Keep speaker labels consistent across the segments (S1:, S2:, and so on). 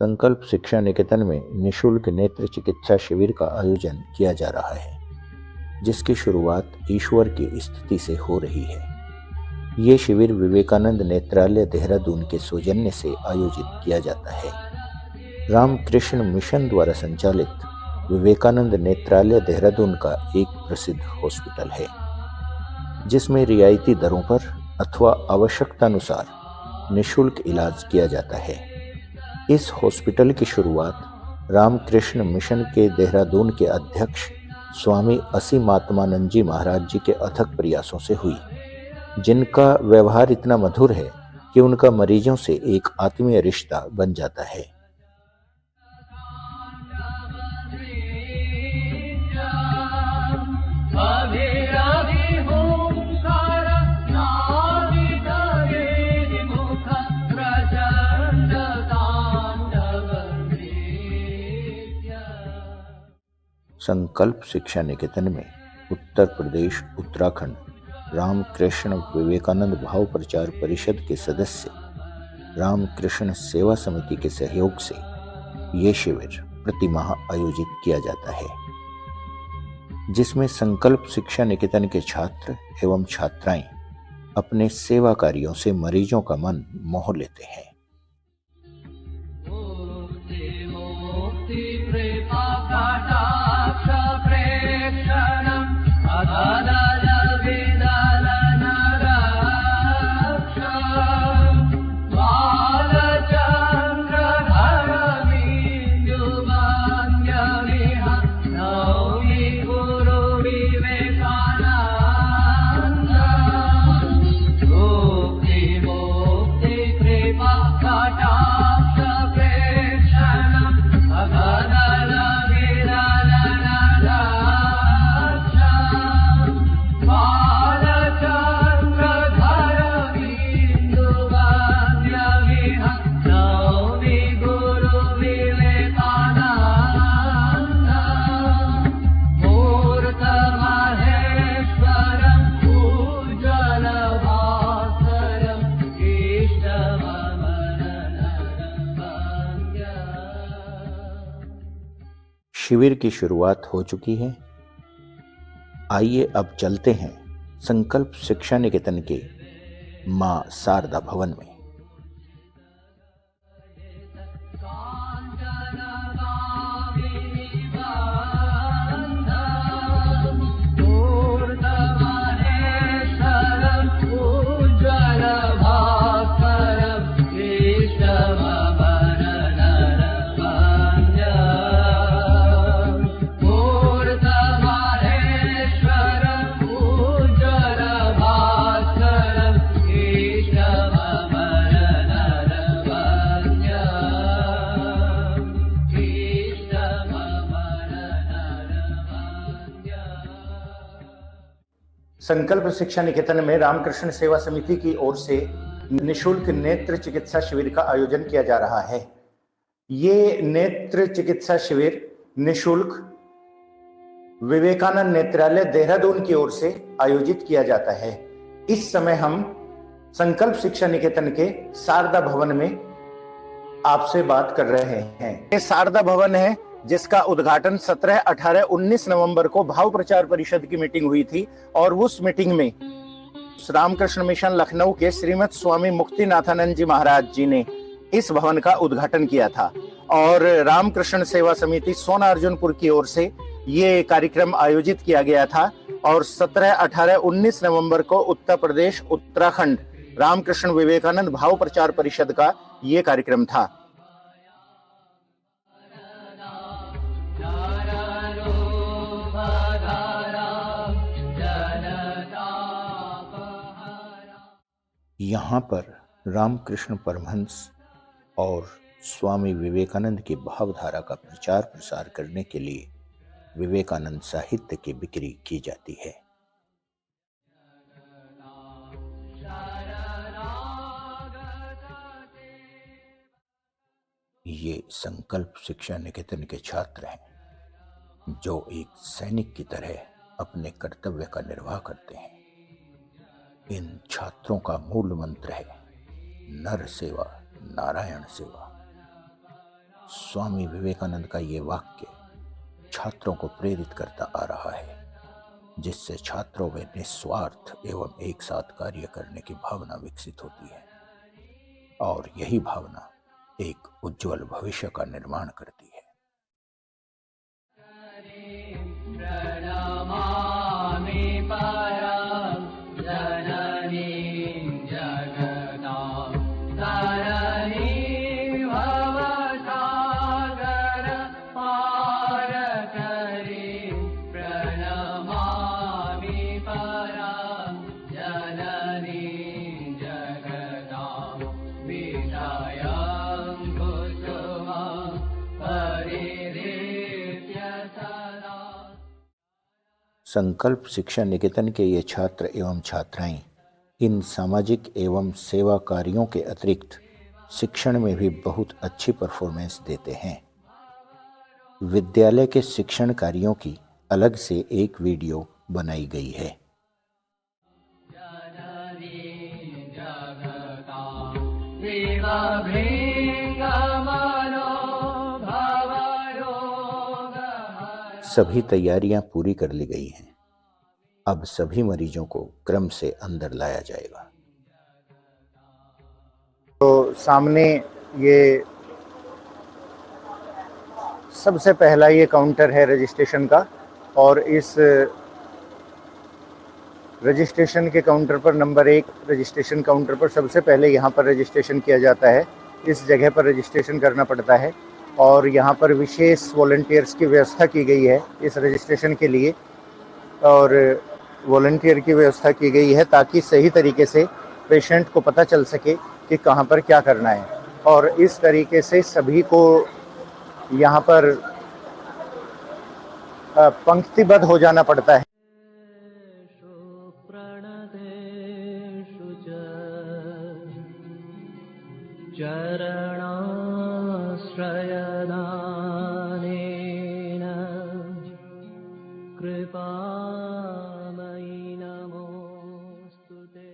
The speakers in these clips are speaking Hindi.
S1: संकल्प शिक्षा निकेतन में निःशुल्क नेत्र चिकित्सा शिविर का आयोजन किया जा रहा है, जिसकी शुरुआत ईश्वर की स्तुति से हो रही है। ये शिविर विवेकानंद नेत्रालय देहरादून के सौजन्य से आयोजित किया जाता है। रामकृष्ण मिशन द्वारा संचालित विवेकानंद नेत्रालय देहरादून का एक प्रसिद्ध हॉस्पिटल है, जिसमें रियायती दरों पर अथवा आवश्यकतानुसार निःशुल्क इलाज किया जाता है। इस हॉस्पिटल की शुरुआत रामकृष्ण मिशन के देहरादून के अध्यक्ष स्वामी असीमात्मानंद जी महाराज जी के अथक प्रयासों से हुई, जिनका व्यवहार इतना मधुर है कि उनका मरीजों से एक आत्मीय रिश्ता बन जाता है। संकल्प शिक्षा निकेतन में उत्तर प्रदेश उत्तराखंड रामकृष्ण विवेकानंद भाव प्रचार परिषद के सदस्य रामकृष्ण सेवा समिति के सहयोग से ये शिविर प्रतिमाह आयोजित किया जाता है, जिसमें संकल्प शिक्षा निकेतन के छात्र एवं छात्राएं अपने सेवा कार्यों से मरीजों का मन मोह लेते हैं। शिविर की शुरुआत हो चुकी है। आइए अब चलते हैं संकल्प शिक्षा निकेतन के मां शारदा भवन में।
S2: संकल्प शिक्षा निकेतन में रामकृष्ण सेवा समिति की ओर से निःशुल्क नेत्र चिकित्सा शिविर का आयोजन किया जा रहा है। ये नेत्र चिकित्सा शिविर निःशुल्क विवेकानंद नेत्रालय देहरादून की ओर से आयोजित किया जाता है। इस समय हम संकल्प शिक्षा निकेतन के शारदा भवन में आपसे बात कर रहे हैं। ये शारदा भवन है, जिसका उद्घाटन 17, 18, 19 नवंबर को भाव प्रचार परिषद की मीटिंग हुई थी और उस मीटिंग में रामकृष्ण मिशन लखनऊ के श्रीमद स्वामी मुक्तिनाथानंद जी महाराज जी ने इस भवन का उद्घाटन किया था और रामकृष्ण सेवा समिति सोनार्जुनपुर की ओर से ये कार्यक्रम आयोजित किया गया था और 17, 18, 19 नवंबर को उत्तर प्रदेश उत्तराखंड रामकृष्ण विवेकानंद भाव प्रचार परिषद का ये कार्यक्रम था।
S1: यहाँ पर रामकृष्ण परमहंस और स्वामी विवेकानंद की भावधारा का प्रचार प्रसार करने के लिए विवेकानंद साहित्य की बिक्री की जाती है। ये संकल्प शिक्षा निकेतन के छात्र हैं जो एक सैनिक की तरह अपने कर्तव्य का निर्वाह करते हैं। इन छात्रों का मूल मंत्र है नर सेवा नारायण सेवा। स्वामी विवेकानंद का ये वाक्य छात्रों को प्रेरित करता आ रहा है, जिससे छात्रों में निस्वार्थ एवं एक साथ कार्य करने की भावना विकसित होती है और यही भावना एक उज्जवल भविष्य का निर्माण करती है। संकल्प शिक्षा निकेतन के ये छात्र एवं छात्राएं इन सामाजिक एवं सेवा कार्यों के अतिरिक्त शिक्षण में भी बहुत अच्छी परफॉर्मेंस देते हैं। विद्यालय के शिक्षण कार्यों की अलग से एक वीडियो बनाई गई है। सभी तैयारियां पूरी कर ली गई हैं। अब सभी मरीजों को क्रम से अंदर लाया जाएगा।
S2: तो सामने ये सबसे पहला ये काउंटर है रजिस्ट्रेशन का, और इस रजिस्ट्रेशन के काउंटर पर नंबर 1 रजिस्ट्रेशन काउंटर पर सबसे पहले यहाँ पर रजिस्ट्रेशन किया जाता है। इस जगह पर रजिस्ट्रेशन करना पड़ता है और यहाँ पर विशेष वॉलंटियर्स की व्यवस्था की गई है इस रजिस्ट्रेशन के लिए, और वॉलंटियर की व्यवस्था की गई है ताकि सही तरीके से पेशेंट को पता चल सके कि कहाँ पर क्या करना है, और इस तरीके से सभी को यहाँ पर पंक्तिबद्ध हो जाना पड़ता है।
S3: चरणाश्रयदानेन कृपामयि नमोस्तुते।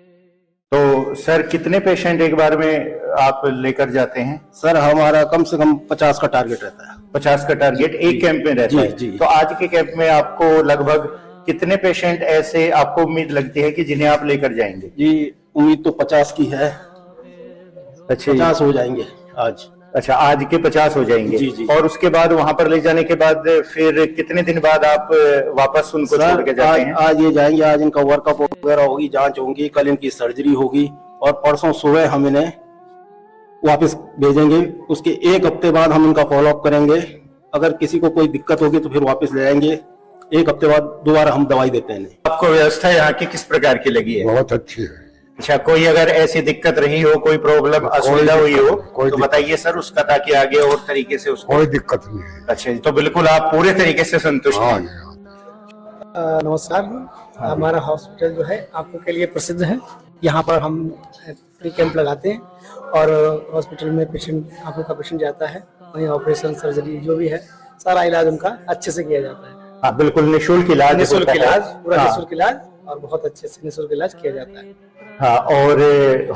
S2: तो सर कितने पेशेंट एक बार में आप लेकर जाते हैं?
S4: सर हमारा कम से कम 50 का टारगेट रहता है।
S2: 50 का टारगेट एक कैंप में रहता है।
S4: जी।
S2: तो आज के कैंप में आपको लगभग कितने पेशेंट ऐसे आपको उम्मीद लगती है कि जिन्हें आप लेकर जाएंगे?
S4: जी उम्मीद तो 50 की है।
S2: अच्छा
S4: 50 हो जाएंगे आज।
S2: अच्छा आज के 50 हो जाएंगे।
S4: जी।
S2: और उसके बाद वहां पर ले जाने के बाद फिर कितने दिन बाद आप वापस उनको छोड़ के जाते हैं?
S4: आज ये जाएंगे, आज इनका वर्कअप वगैरह होगी, जांच होगी, कल इनकी सर्जरी होगी और परसों सुबह हम इन्हें वापस भेजेंगे। उसके 1 हफ्ते बाद हम इनका फॉलोअप करेंगे। अगर किसी को कोई दिक्कत होगी तो फिर वापस ले आएंगे। 1 हफ्ते बाद दोबारा हम दवाई देते हैं।
S2: आपको व्यवस्था यहाँ की किस प्रकार की लगी है?
S5: बहुत अच्छी है।
S2: अच्छा, कोई अगर ऐसी दिक्कत रही हो, कोई प्रॉब्लम असुविधा हुई हो तो बताइए सर उसका, ताकि आगे और तरीके से उसको।
S5: कोई दिक्कत नहीं है।
S2: अच्छा, तो बिल्कुल आप पूरे तरीके से संतुष्ट हैं?
S6: नमस्कार। हमारा हॉस्पिटल जो है आंखों के लिए प्रसिद्ध है। यहाँ पर हम फ्री कैंप लगाते हैं और हॉस्पिटल में आंखों का पेशेंट जाता है, वहीं ऑपरेशन सर्जरी जो भी है सारा इलाज उनका अच्छे से किया जाता है।
S2: हाँ बिल्कुल, निःशुल्क इलाज
S6: पूरा
S2: हाँ।
S6: निःशुल्क इलाज और बहुत अच्छे से निःशुल्क इलाज किया जाता है।
S2: हाँ, और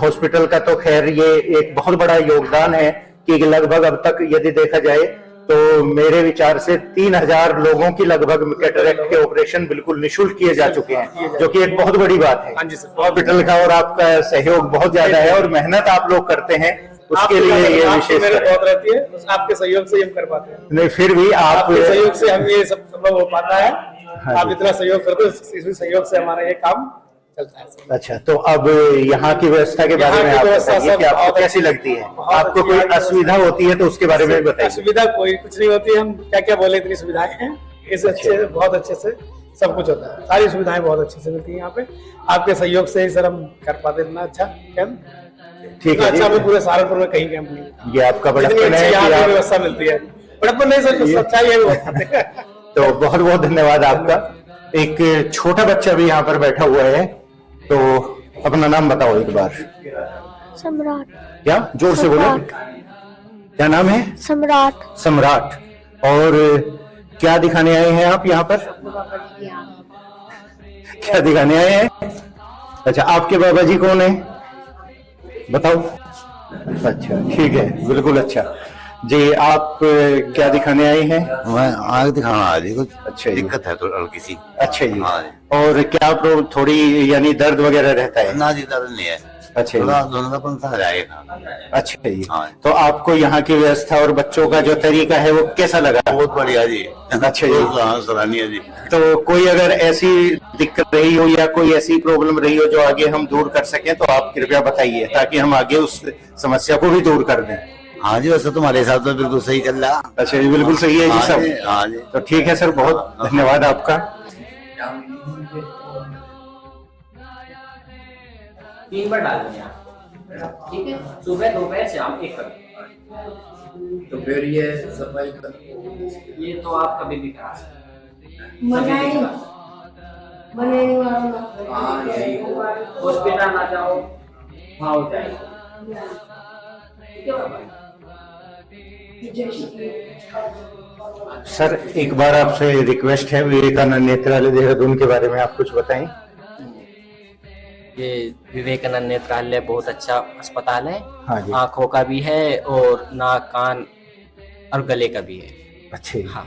S2: हॉस्पिटल का तो खैर ये एक बहुत बड़ा योगदान है कि लगभग अब तक यदि देखा जाए तो मेरे विचार से 3000 लोगों की लगभग कैटरेक्ट के ऑपरेशन बिल्कुल निःशुल्क किए जा चुके हैं, जो कि एक बहुत बड़ी बात है।
S6: हाँ जी सर।
S2: हॉस्पिटल का और आपका सहयोग बहुत ज्यादा है और मेहनत आप लोग करते हैं, उसके लिए ये विशेष
S6: बहुत रहती है, आपके सहयोग से हम कर पाते हैं।
S2: नहीं, फिर भी
S6: आपके सहयोग से हम ये सब संभव हो पाता है। आप इतना सहयोग करते हो, इसी सहयोग से हमारा ये काम चलता है।
S2: अच्छा, तो अब यहाँ की व्यवस्था के बारे में आप बताइए कि आपको कैसी लगती है? आपको कोई असुविधा होती है तो उसके बारे में बताइए।
S6: असुविधा कोई कुछ नहीं होती, हम क्या क्या बोले, इतनी सुविधाएं हैं। इस अच्छे बहुत अच्छे से सब कुछ होता है, सारी सुविधाएं बहुत अच्छे से मिलती है यहाँ पे। आपके सहयोग से ही सर हम कर पाते इतना अच्छा कैंप।
S2: ठीक है,
S6: अच्छा हमें पूरे सहारनपुर में कहीं कैंप नहीं मिलता।
S2: ये आपका बड़प्पन है,
S6: यहाँ पे व्यवस्था मिलती है। बड़प्पन नहीं सर, सच्चाई है वो।
S2: तो बहुत बहुत धन्यवाद आपका। एक छोटा बच्चा भी यहाँ पर बैठा हुआ है, तो अपना नाम बताओ एक बार।
S7: सम्राट।
S2: क्या? जोर से बोलो। क्या नाम है?
S7: सम्राट।
S2: सम्राट। और क्या दिखाने आए हैं आप यहाँ पर? क्या दिखाने आए हैं? अच्छा, आपके बाबा जी कौन है बताओ? अच्छा ठीक है, बिल्कुल अच्छा। जी आप क्या दिखाने आए हैं?
S5: मैं आग दिखाना आ रही कुछ
S2: अच्छा जी।
S5: दिक्कत है तो हल्की सी।
S2: अच्छा जी।
S5: हाँ जी।
S2: और क्या थोड़ी यानी दर्द वगैरह रहता है?
S5: ना जी दर्द नहीं है।
S2: अच्छा जी।
S5: थोड़ा धुंधलापन सा रहेगा।
S2: अच्छा जी।
S5: हाँ।
S2: तो आपको यहाँ की व्यवस्था और बच्चों का जो तरीका है वो कैसा लगा?
S5: बहुत बढ़िया जी।
S2: अच्छा जी।
S5: हाँ सराहनीय जी।
S2: तो कोई अगर ऐसी दिक्कत रही हो या कोई ऐसी प्रॉब्लम रही हो जो आगे हम दूर कर सकें तो आप कृपया बताइए ताकि हम आगे उस समस्या को भी दूर कर दें।
S5: हाँ जी वैसे तुम्हारे हिसाब से बिल्कुल सही चल रहा।
S2: अच्छा जी बिल्कुल सही है जी
S5: हाँ
S2: सब।
S5: जी, हाँ जी।
S2: तो ठीक है सर, बहुत धन्यवाद आपका।
S8: तीन बार डाल देंगे आप, ठीक है? सुबह दोपहर शाम एक कर।
S9: तो फिर ये सफाई का
S8: ये तो आप कभी भी करा सकते
S9: हाँ यही
S8: हॉस्पिटल ना जाओ, वहाँ हो जाएगा। ठीक है बाबा?
S2: सर एक बार आपसे रिक्वेस्ट है, विवेकानंद नेत्रालय देहरादून के बारे में आप कुछ बताएं।
S8: ये विवेकानंद नेत्रालय बहुत अच्छा अस्पताल है।
S2: हाँ जी।
S8: आंखों का भी है और नाक कान और गले का भी है।
S2: अच्छे।
S8: हाँ।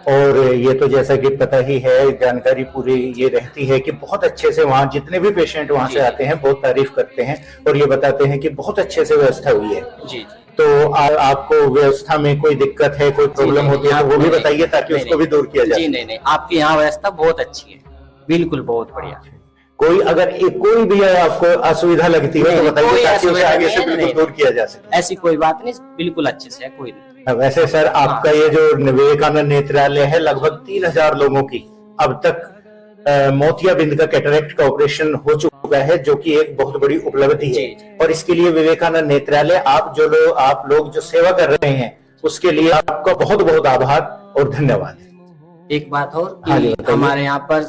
S2: और ये तो जैसा कि पता ही है, जानकारी पूरी ये रहती है कि बहुत अच्छे से वहाँ जितने भी पेशेंट वहाँ से आते हैं बहुत तारीफ करते हैं और ये बताते हैं कि बहुत अच्छे से व्यवस्था हुई है।
S8: जी।
S2: तो आपको व्यवस्था में कोई दिक्कत है, कोई प्रॉब्लम होती है तो वो भी बताइए ताकि उसको भी दूर किया जाए।
S8: जी नहीं, आपकी यहाँ व्यवस्था बहुत अच्छी है, बिल्कुल बहुत बढ़िया।
S2: कोई अगर कोई भी आपको असुविधा लगती है तो बताइए ताकि उसे आगे से बिल्कुल दूर किया जा सके।
S8: ऐसी कोई बात नहीं, बिल्कुल अच्छे से है, कोई नहीं।
S2: वैसे सर आपका ये जो विवेकानंद नेत्रालय है लगभग 3000 लोगों की अब तक मोतियाबिंद का कैटरेक्ट का ऑपरेशन हो चुका है, जो कि एक बहुत बड़ी उपलब्धि है। और इसके लिए विवेकानंद नेत्रालय आप लोग जो सेवा कर रहे हैं उसके लिए आपका बहुत बहुत आभार और धन्यवाद।
S8: एक बात और
S2: हाँ जी,
S8: कि हमारे यहाँ पर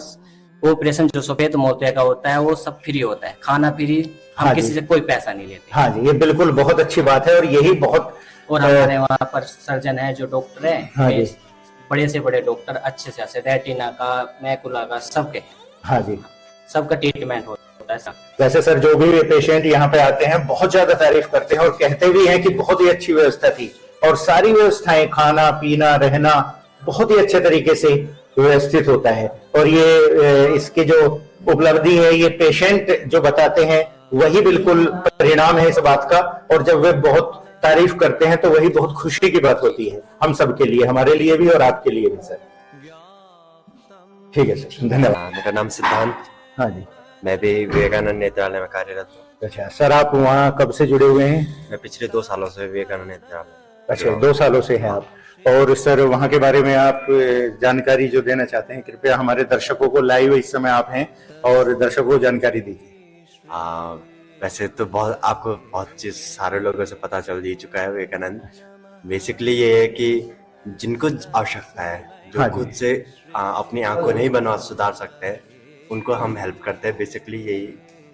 S8: ऑपरेशन जो सफेद मोतिया का होता है वो सब फ्री होता है, खाना फ्री, हम
S2: हाँ
S8: किसी
S2: जी।
S8: से कोई पैसा नहीं लेते।
S2: हाँ जी, ये बिल्कुल बहुत अच्छी बात है और यही बहुत।
S8: और हमारे वहाँ पर सर्जन है जो डॉक्टर है,
S2: हाँ जी।
S8: बड़े से बड़े डॉक्टर, अच्छे से अच्छे, रेटिना का, मैकुला का, सबके,
S2: हाँ जी,
S8: सबका ट्रीटमेंट होता है सब।
S2: वैसे सर जो भी पेशेंट यहाँ पे आते हैं बहुत ज्यादा तारीफ करते हैं और कहते भी हैं कि बहुत ही अच्छी व्यवस्था थी और सारी व्यवस्थाएं, खाना पीना रहना बहुत ही अच्छे तरीके से व्यवस्थित होता है। और ये इसकी जो उपलब्धि है ये पेशेंट जो बताते हैं वही बिल्कुल परिणाम है इस बात का, और जब वे बहुत तारीफ करते हैं तो वही बहुत खुशी की बात होती है हम सबके लिए, हमारे लिए भी और आपके लिए भी सर। ठीक है सर, धन्यवाद।
S10: मेरा नाम सिद्धांत।
S2: हाँ जी।
S10: मैं भी विवेकानंद नेत्रालय में कार्यरत हूँ।
S2: अच्छा सर, आप वहाँ कब से जुड़े हुए हैं?
S10: मैं पिछले 2 सालों से विवेकानंद नेत्रालय।
S2: अच्छा, 2 सालों से हैं आप। और सर वहाँ के बारे में आप जानकारी जो देना चाहते हैं कृपया हमारे दर्शकों को, लाइव इस समय आप हैं और दर्शकों को जानकारी दीजिए।
S10: वैसे तो आपको बहुत चीज सारे लोगों से पता चल ही चुका है। विवेकानंद बेसिकली ये है कि जिनको आवश्यकता है, जो
S2: हाँ
S10: खुद से अपनी आंख को नहीं बनवा सुधार सकते हैं, उनको हम हेल्प करते हैं। बेसिकली यही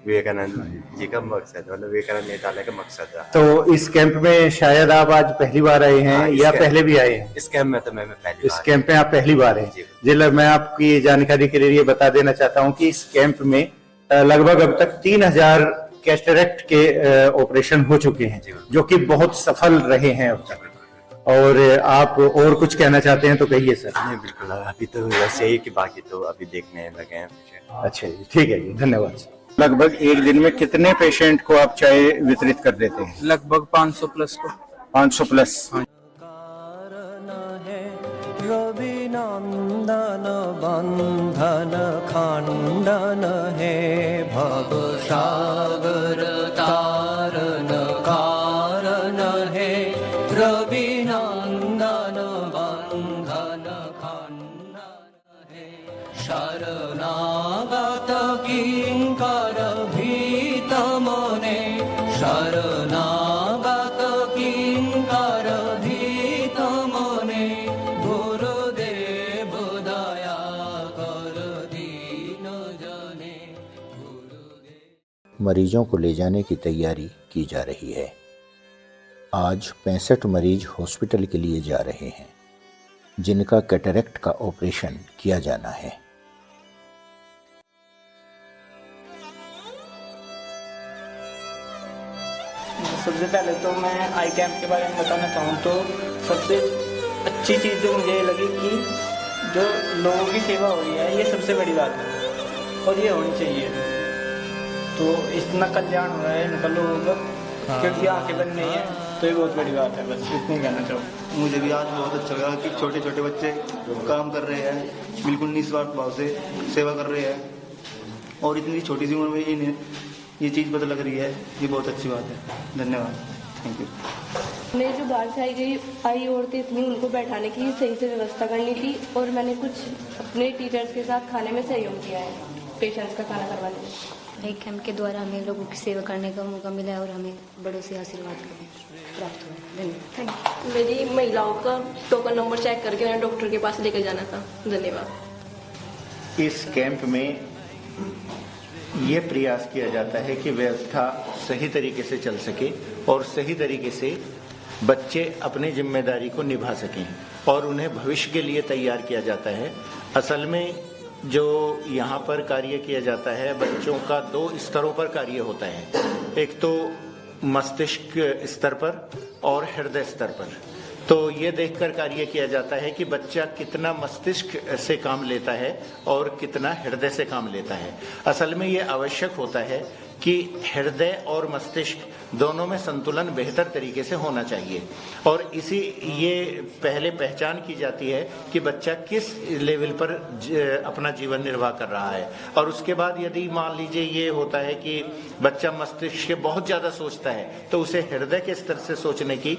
S10: विवेकानंद जी का मकसद, मतलब विवेकानंद नेत्रालय का मकसद है।
S2: तो इस कैंप में शायद आप आज पहली बार आए हैं या पहले भी आए हैं?
S10: इस कैंप में तो मैं पहली
S2: इस कैंप में आप पहली बार हैं। जी, मैं आपकी जानकारी के लिए बता देना चाहता हूँ कि इस कैंप में लगभग अब तक 3000 कैटरेक्ट के ऑपरेशन हो चुके हैं, जो कि बहुत सफल रहे हैं अब तक। और आप और कुछ कहना चाहते हैं तो कहिए सर।
S10: नहीं बिल्कुल, अभी तो वैसे ही कि बाकी तो अभी देखने लगे हैं।
S2: अच्छा जी, ठीक है जी, धन्यवाद। लगभग एक दिन में कितने पेशेंट को आप चाय वितरित कर देते हैं?
S11: लगभग 500 प्लस को।
S2: 500 प्लस।
S3: रवि नंदन बंधन खंडन है, भव सागर तारन कारण है, रवि नंदन बंधन खंडन है, शरणागत किंकर भीत मने, शरणागत किंकर भीत मने, गुरुदेव दया कर दीन जने।
S1: मरीजों को ले जाने की तैयारी की जा रही है। आज 65 मरीज हॉस्पिटल के लिए जा रहे हैं जिनका कैटरेक्ट का ऑपरेशन किया जाना है।
S6: सबसे पहले तो मैं आई कैंप के बारे में बताना चाहूँ तो सबसे अच्छी चीज़ जो मुझे लगी कि जो लोगों की सेवा हो रही है, ये सबसे बड़ी बात है और ये होनी चाहिए। तो इतना कल्याण हो रहा है इनका लोगों का, क्योंकि आंखें बंद नहीं है, तो ये बहुत बड़ी बात है। बस इतनी कहना चाहूँ।
S11: मुझे भी आज बहुत अच्छा लगा कि छोटे छोटे बच्चे काम कर रहे हैं, बिल्कुल निस्वार्थ भाव से सेवा कर रहे हैं, और इतनी छोटी सी उम्र में इन्हें ये चीज़ पता लग रही है, ये बहुत अच्छी बात है। धन्यवाद, थैंक यू।
S7: मैं जो बाहर से आई औरतें इतनी, उनको बैठाने की सही से व्यवस्था करनी थी, और मैंने कुछ अपने टीचर्स के साथ खाने में सहयोग किया है, पेशेंट्स का खाना करवाने में।
S12: आई कैंप के द्वारा हमें लोगों की सेवा करने का मौका मिला और हमें बड़ों से आशीर्वाद प्राप्त हुआ। धन्यवाद।
S7: मेरी महिलाओं का टोकन नंबर चेक करके उन्हें डॉक्टर के पास लेकर जाना था। धन्यवाद।
S2: इस कैंप में ये प्रयास किया जाता है कि व्यवस्था सही तरीके से चल सके और सही तरीके से बच्चे अपनी जिम्मेदारी को निभा सकें और उन्हें भविष्य के लिए तैयार किया जाता है। असल में जो यहाँ पर कार्य किया जाता है, बच्चों का 2 स्तरों पर कार्य होता है, एक तो मस्तिष्क स्तर पर और हृदय स्तर पर। तो ये देखकर कार्य किया जाता है कि बच्चा कितना मस्तिष्क से काम लेता है और कितना हृदय से काम लेता है। असल में ये आवश्यक होता है कि हृदय और मस्तिष्क दोनों में संतुलन बेहतर तरीके से होना चाहिए, और इसी ये पहले पहचान की जाती है कि बच्चा किस लेवल पर अपना जीवन निर्वाह कर रहा है। और उसके बाद यदि मान लीजिए ये होता है कि बच्चा मस्तिष्क से बहुत ज़्यादा सोचता है, तो उसे हृदय के स्तर से सोचने की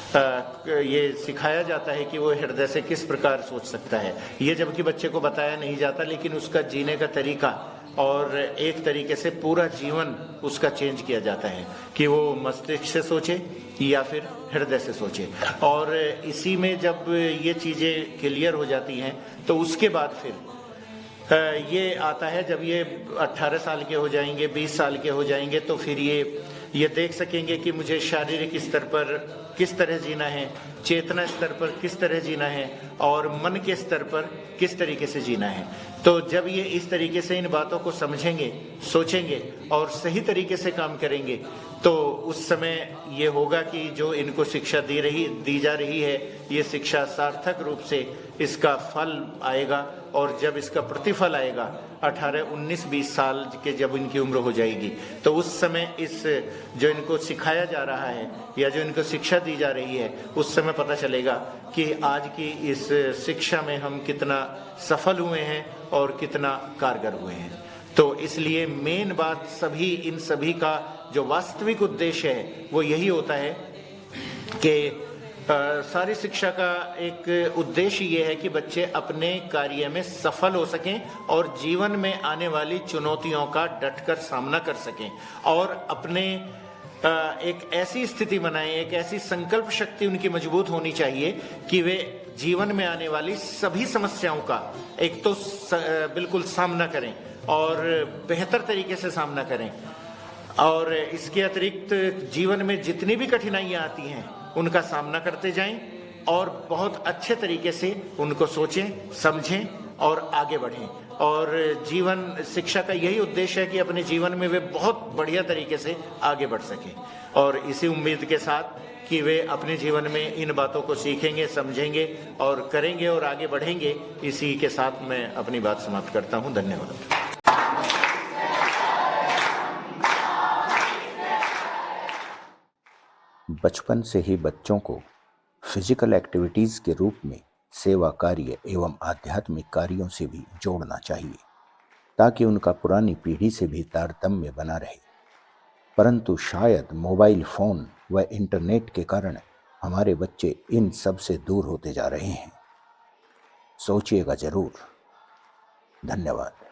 S2: ये सिखाया जाता है कि वो हृदय से किस प्रकार सोच सकता है। ये जबकि बच्चे को बताया नहीं जाता, लेकिन उसका जीने का तरीका और एक तरीके से पूरा जीवन उसका चेंज किया जाता है कि वो मस्तिष्क से सोचे या फिर हृदय से सोचे। और इसी में जब ये चीज़ें क्लियर हो जाती हैं तो उसके बाद फिर ये आता है, जब ये 18 साल के हो जाएंगे, 20 साल के हो जाएंगे, तो फिर ये देख सकेंगे कि मुझे शारीरिक स्तर पर किस तरह जीना है, चेतना स्तर पर किस तरह जीना है और मन के स्तर पर किस तरीके से जीना है। तो जब ये इस तरीके से इन बातों को समझेंगे, सोचेंगे और सही तरीके से काम करेंगे, तो उस समय ये होगा कि जो इनको शिक्षा दी जा रही है, ये शिक्षा सार्थक रूप से इसका फल आएगा। और जब इसका प्रतिफल आएगा 18, 19, 20 साल के जब इनकी उम्र हो जाएगी, तो उस समय इस जो इनको सिखाया जा रहा है या जो इनको शिक्षा दी जा रही है, उस समय पता चलेगा कि आज की इस शिक्षा में हम कितना सफल हुए हैं और कितना कारगर हुए हैं। तो इसलिए मेन बात इन सभी का जो वास्तविक उद्देश्य है वो यही होता है कि सारी शिक्षा का एक उद्देश्य ये है कि बच्चे अपने कार्य में सफल हो सकें और जीवन में आने वाली चुनौतियों का डटकर सामना कर सकें और अपने एक ऐसी स्थिति बनाएं, एक ऐसी संकल्प शक्ति उनकी मजबूत होनी चाहिए कि वे जीवन में आने वाली सभी समस्याओं का एक तो बिल्कुल सामना करें और बेहतर तरीके से सामना करें। और इसके अतिरिक्त जीवन में जितनी भी कठिनाइयां आती हैं उनका सामना करते जाएं और बहुत अच्छे तरीके से उनको सोचें, समझें और आगे बढ़ें। और जीवन शिक्षा का यही उद्देश्य है कि अपने जीवन में वे बहुत बढ़िया तरीके से आगे बढ़ सकें। और इसी उम्मीद के साथ कि वे अपने जीवन में इन बातों को सीखेंगे, समझेंगे और करेंगे और आगे बढ़ेंगे, इसी के साथ मैं अपनी बात समाप्त करता हूँ। धन्यवाद।
S1: बचपन से ही बच्चों को फिजिकल एक्टिविटीज़ के रूप में सेवा कार्य एवं आध्यात्मिक कार्यों से भी जोड़ना चाहिए ताकि उनका पुरानी पीढ़ी से भी तारतम्य बना रहे। परंतु शायद मोबाइल फ़ोन व इंटरनेट के कारण हमारे बच्चे इन सब से दूर होते जा रहे हैं। सोचिएगा ज़रूर। धन्यवाद।